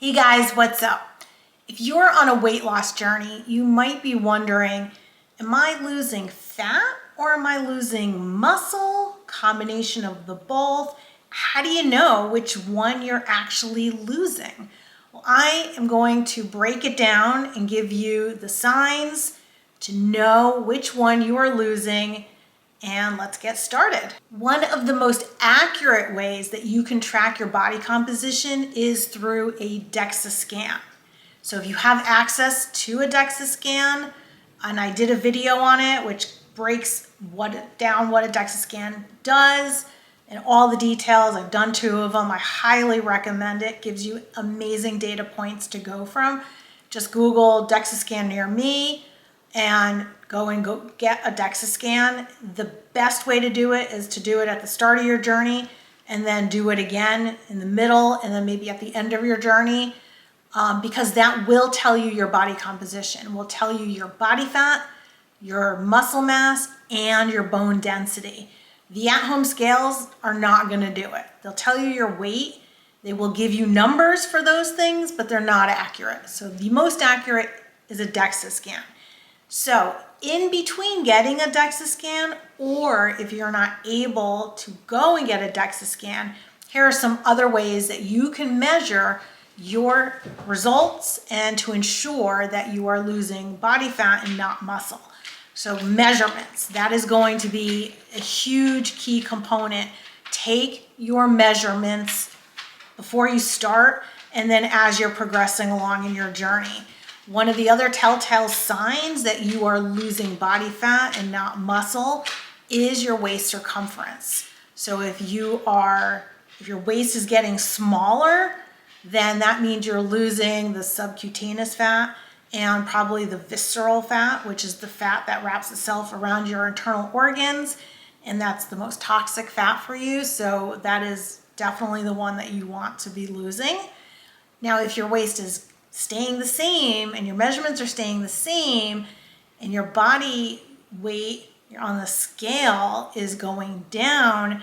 Hey guys, what's up? If you're on a weight loss journey, you might be wondering, am I losing fat or am I losing muscle? Combination of the both. How do you know which one you're actually losing? Well, I am going to break it down and give you the signs to know which one you are losing, and let's get started. One of the most accurate ways that you can track your body composition is through a DEXA scan. So if you have access to a DEXA scan, and I did a video on it which breaks down what a DEXA scan does and all the details. I've done 2 of them. I highly recommend it. Gives you amazing data points to go from. Just Google DEXA scan near me and go get a DEXA scan. The best way to do it is to do it at the start of your journey and then do it again in the middle and then maybe at the end of your journey, because that will tell you your body composition, will tell you your body fat, your muscle mass, and your bone density. The at-home scales are not going to do it. They'll tell you your weight. They will give you numbers for those things, but they're not accurate. So the most accurate is a DEXA scan. So in between getting a DEXA scan, or if you're not able to go and get a DEXA scan, here are some other ways that you can measure your results and to ensure that you are losing body fat and not muscle. So measurements, that is going to be a huge key component. Take your measurements before you start and then as you're progressing along in your journey. One of the other telltale signs that you are losing body fat and not muscle is your waist circumference. So if your waist is getting smaller, then that means you're losing the subcutaneous fat and probably the visceral fat, which is the fat that wraps itself around your internal organs. And that's the most toxic fat for you. So that is definitely the one that you want to be losing. Now, if your waist is staying the same and your measurements are staying the same and your body weight on the scale is going down,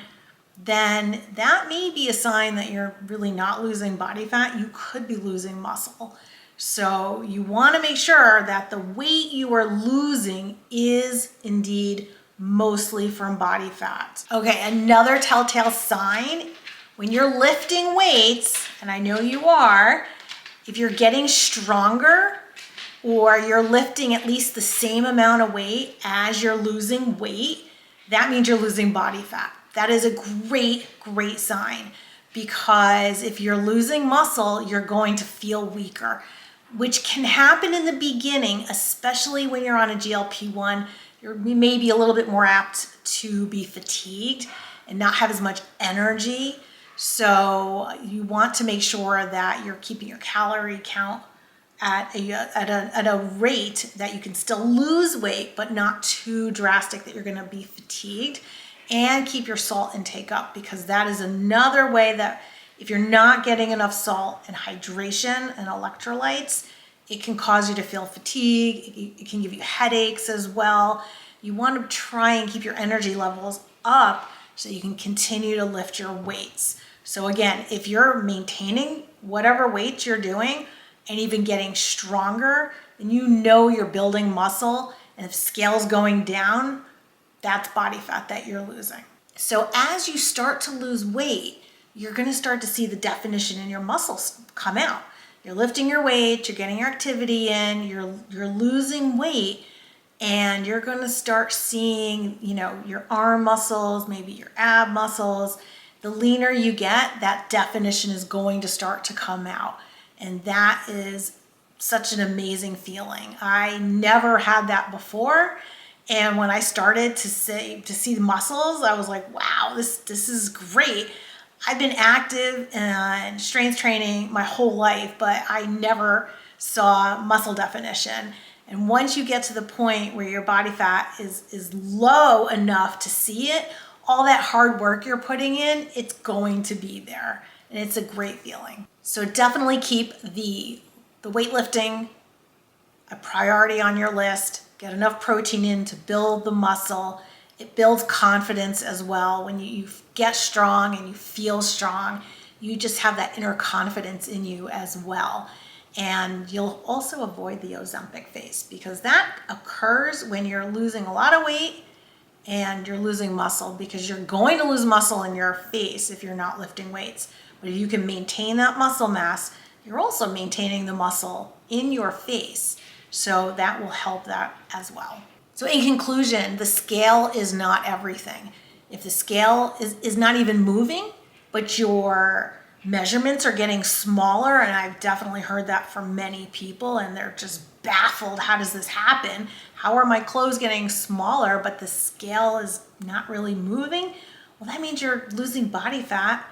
then that may be a sign that you're really not losing body fat. You could be losing muscle. So you want to make sure that the weight you are losing is indeed mostly from body fat. Okay, another telltale sign when you're lifting weights, and I know you are, if you're getting stronger or you're lifting at least the same amount of weight as you're losing weight, that means you're losing body fat. That is a great, great sign, because if you're losing muscle, you're going to feel weaker, which can happen in the beginning, especially when you're on a GLP-1. You may be a little bit more apt to be fatigued and not have as much energy. So you want to make sure that you're keeping your calorie count at a rate that you can still lose weight, but not too drastic that you're going to be fatigued, and keep your salt intake up, because that is another way that if you're not getting enough salt and hydration and electrolytes, it can cause you to feel fatigue. It can give you headaches as well. You want to try and keep your energy levels up so you can continue to lift your weights. So again, if you're maintaining whatever weights you're doing and even getting stronger, then you know you're building muscle. And if scale's going down, that's body fat that you're losing. So as you start to lose weight, you're going to start to see the definition in your muscles come out. You're lifting your weight, you're getting your activity in, you're losing weight, and you're going to start seeing, your arm muscles, maybe your ab muscles. The leaner you get, that definition is going to start to come out. And that is such an amazing feeling. I never had that before. And when I started to see the muscles, I was like, wow, this is great. I've been active and strength training my whole life, but I never saw muscle definition. And once you get to the point where your body fat is low enough to see it, all that hard work you're putting in, it's going to be there. And it's a great feeling. So definitely keep the weightlifting a priority on your list. Get enough protein in to build the muscle. It builds confidence as well. When you get strong and you feel strong, you just have that inner confidence in you as well. And you'll also avoid the Ozempic face, because that occurs when you're losing a lot of weight and you're losing muscle, because you're going to lose muscle in your face if you're not lifting weights. But if you can maintain that muscle mass, you're also maintaining the muscle in your face. So that will help that as well. So in conclusion, the scale is not everything. If the scale is not even moving, but your measurements are getting smaller, and I've definitely heard that from many people, and they're just baffled. How does this happen? How are my clothes getting smaller, but the scale is not really moving? Well, that means you're losing body fat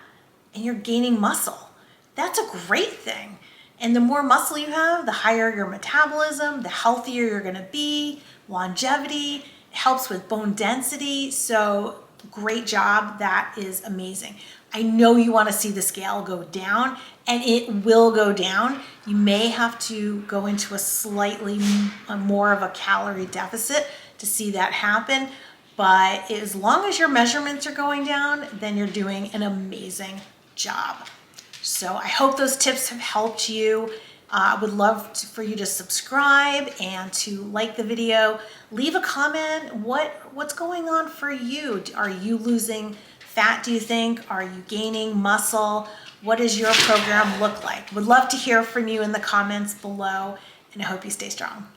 and you're gaining muscle. That's a great thing. And the more muscle you have, the higher your metabolism, the healthier you're gonna be, longevity, it helps with bone density. So great job, that is amazing. I know you wanna see the scale go down, and it will go down. You may have to go into a slightly more of a calorie deficit to see that happen. But as long as your measurements are going down, then you're doing an amazing job. So I hope those tips have helped you. I would love for you to subscribe and to like the video. Leave a comment. What's going on for you? Are you losing fat, do you think? Are you gaining muscle? What does your program look like? Would love to hear from you in the comments below, and I hope you stay strong.